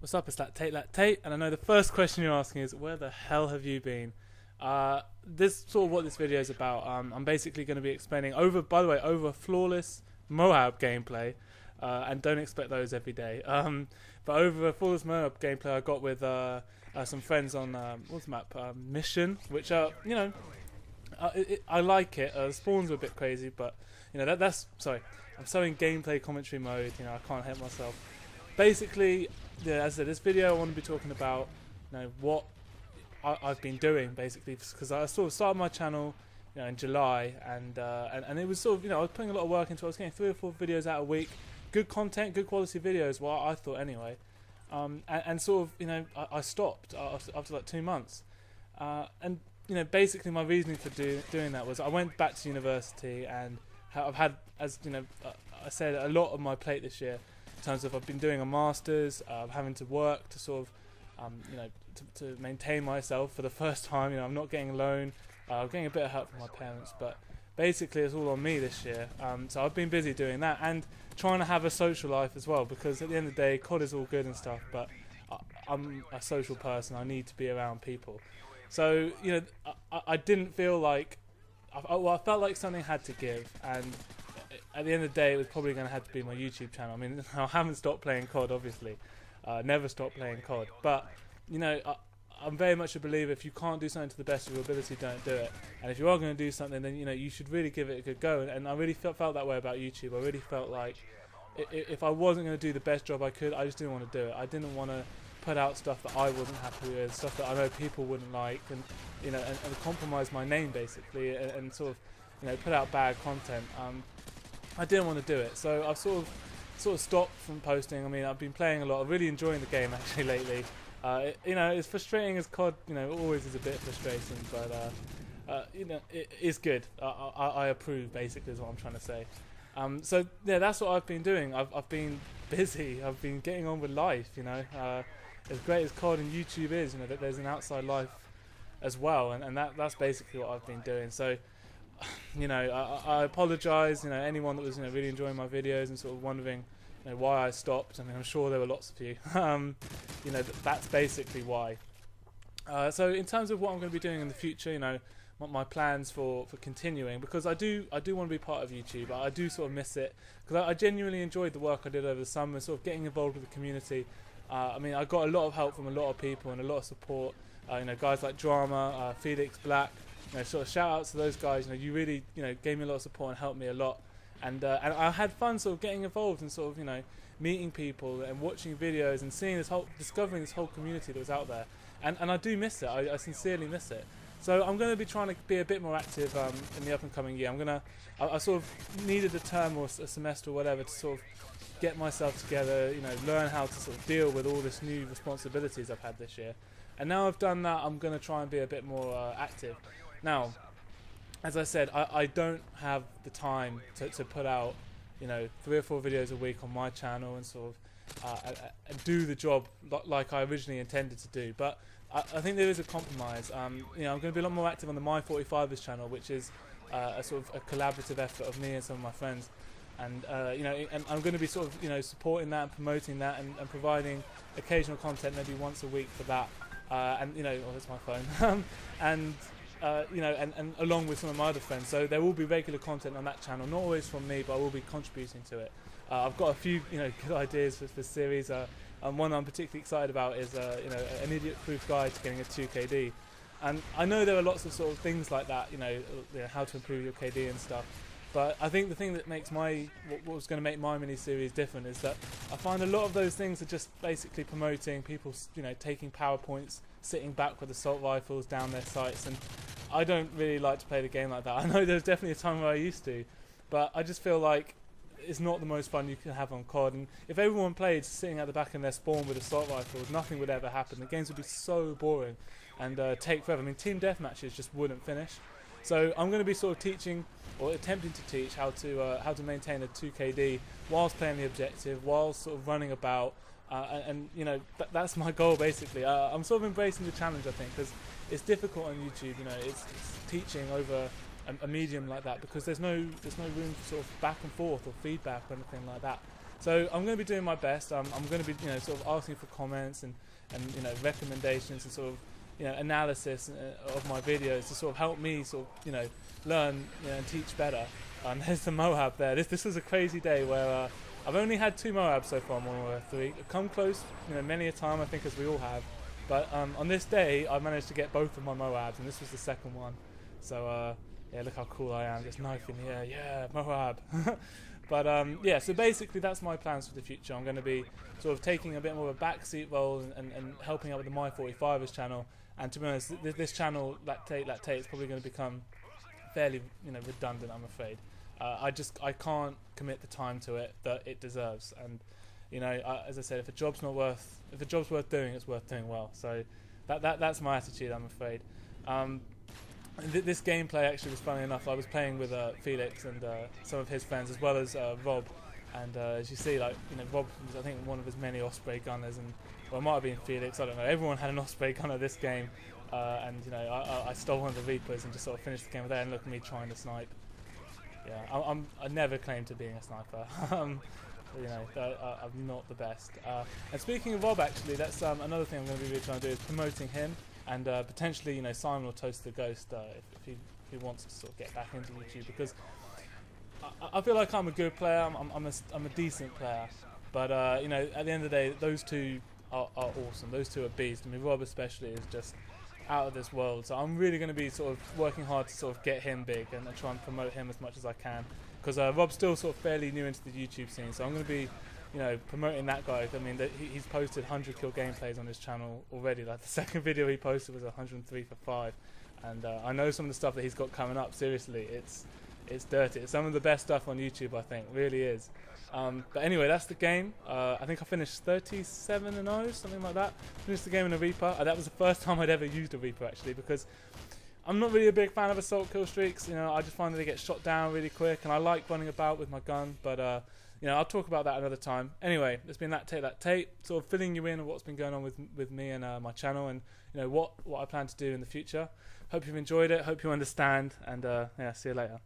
What's up, it's LactateLactate, and I know the first question you're asking is, where the hell have you been? This sort of what this video is about. I'm basically going to be explaining by the way, over flawless MOAB gameplay, and don't expect those every day. But over a flawless MOAB gameplay I got with some friends on, what's the map? Mission, which I like it. The spawns are a bit crazy, but that's sorry. I'm so in gameplay commentary mode, I can't help myself. Basically, yeah, as I said, this video I want to be talking about, what I've been doing basically, because I sort of started my channel, in July, and it was sort of, I was putting a lot of work into it. I was getting 3 or 4 videos out a week, good content, good quality videos. Well, I thought anyway, and sort of, I stopped after like 2 months, and basically my reasoning for doing that was I went back to university, and I've had, as I said, a lot on my plate this year. In terms of I've been doing a master's, having to work to sort of, to maintain myself for the first time. I'm not getting a loan. I'm getting a bit of help from my parents, but basically it's all on me this year. So I've been busy doing that and trying to have a social life as well, because at the end of the day, COD is all good and stuff, but I'm a social person. I need to be around people. So I didn't feel like I felt like something had to give, and at the end of the day, it was probably going to have to be my YouTube channel. I mean, I haven't stopped playing COD, obviously. Never stopped playing COD. But, I'm very much a believer, if you can't do something to the best of your ability, don't do it. And if you are going to do something, then, you should really give it a good go. And I really felt that way about YouTube. I really felt like if I wasn't going to do the best job I could, I just didn't want to do it. I didn't want to put out stuff that I wasn't happy with, stuff that I know people wouldn't like, and, and compromise my name, basically, and sort of, put out bad content. I didn't want to do it, so I've sort of stopped from posting. I mean, I've been playing a lot. I'm really enjoying the game actually lately. It's frustrating as COD, always is a bit frustrating, but it is good. I approve, basically, is what I'm trying to say. So yeah, that's what I've been doing. I've been busy. I've been getting on with life. As great as COD and YouTube is, that there's an outside life as well, and that's basically what I've been doing. So. I apologise, anyone that was really enjoying my videos and sort of wondering why I stopped. I mean, I'm sure there were lots of you. That's basically why. So in terms of what I'm going to be doing in the future, what my plans for continuing, because I do want to be part of YouTube. I do sort of miss it, because I genuinely enjoyed the work I did over the summer, sort of getting involved with the community. I mean, I got a lot of help from a lot of people and a lot of support. Guys like Drama, Felix Black. Sort of shout outs to those guys. You really gave me a lot of support and helped me a lot, and I had fun sort of getting involved and sort of meeting people and watching videos and seeing discovering this whole community that was out there, and I do miss it. I sincerely miss it. So I'm going to be trying to be a bit more active in the up and coming year. I sort of needed a term or a semester or whatever to sort of get myself together, learn how to sort of deal with all this new responsibilities I've had this year, and now I've done that, I'm going to try and be a bit more active. Now, as I said, I don't have the time to put out, 3 or 4 videos a week on my channel and sort of do the job like I originally intended to do. But I think there is a compromise. I'm going to be a lot more active on the My45ers channel, which is a sort of a collaborative effort of me and some of my friends. And and I'm going to be sort of supporting that and promoting that and providing occasional content maybe once a week for that. And oh, that's my phone. and along with some of my other friends, so there will be regular content on that channel, not always from me, but I will be contributing to it. I've got a few good ideas for this series, and one I'm particularly excited about is an idiot-proof guide to getting a 2KD. And I know there are lots of sort of things like that, how to improve your KD and stuff. But I think the thing that makes what was going to make my mini-series different is that I find a lot of those things are just basically promoting people, taking PowerPoints, sitting back with assault rifles down their sights, and I don't really like to play the game like that. I know there's definitely a time where I used to, but I just feel like it's not the most fun you can have on COD, and if everyone played sitting at the back in their spawn with assault rifles, nothing would ever happen. The games would be so boring and take forever. I mean, team deathmatches just wouldn't finish. So I'm going to be sort of teaching, or attempting to teach, how to maintain a 2KD whilst playing the objective, whilst sort of running about, and that's my goal basically. I'm sort of embracing the challenge, I think, because it's difficult on YouTube. It's teaching over a medium like that, because there's no room for sort of back and forth or feedback or anything like that. So I'm going to be doing my best. I'm going to be, you know, sort of asking for comments and you know, recommendations and sort of, you know, analysis of my videos to sort of help me sort of, you know, learn, you know, and teach better. And there's the MOAB there. This was a crazy day where I've only had 2 MOABs so far, Modern Warfare 3. I've come close, you know, many a time, I think, as we all have. But on this day, I managed to get both of my MOABs, and this was the second one. So yeah, look how cool I am, just knife in the air, yeah, MOAB. But yeah, so basically that's my plans for the future. I'm going to be sort of taking a bit more of a backseat role and helping out with the My 45ers channel. And to be honest, this channel, LactateLactate, is probably going to become fairly, you know, redundant, I'm afraid. I can't commit the time to it that it deserves. And you know, as I said, if a job's worth doing, it's worth doing well. So that's my attitude, I'm afraid. This gameplay actually was funny enough. I was playing with Felix and some of his friends, as well as Rob. And as you see, like, you know, Rob was, I think, one of his many Osprey gunners, and well, it might have been Felix. I don't know. Everyone had an Osprey gunner this game, and you know, I stole one of the Reapers and just sort of finished the game with that. And look at me trying to snipe. Yeah, I never claimed to being a sniper. You know, I'm not the best. And speaking of Rob, actually, that's another thing I'm going to be really trying to do, is promoting him, and potentially, you know, Simon or Toast the Ghost if he wants to sort of get back into YouTube, because I feel like I'm a good player. I'm a decent player, but you know, at the end of the day, those two are awesome. Those two are beasts. I mean, Rob especially is just out of this world. So I'm really going to be sort of working hard to sort of get him big and try and promote him as much as I can, because Rob's still sort of fairly new into the YouTube scene. So I'm going to be, you know, promoting that guy. I mean, he's posted 100 kill gameplays on his channel already. Like the second video he posted was 103 for 5, and I know some of the stuff that he's got coming up. Seriously, it's dirty. It's some of the best stuff on YouTube, I think. Really is. But anyway, that's the game. I think I finished 37-0, something like that. Finished the game in a Reaper. That was the first time I'd ever used a Reaper, actually, because I'm not really a big fan of assault kill streaks. You know, I just find that they get shot down really quick, and I like running about with my gun. But you know, I'll talk about that another time. Anyway, it's been LactateLactate, sort of filling you in on what's been going on with me and my channel, and you know what I plan to do in the future. Hope you've enjoyed it. Hope you understand, and yeah, see you later.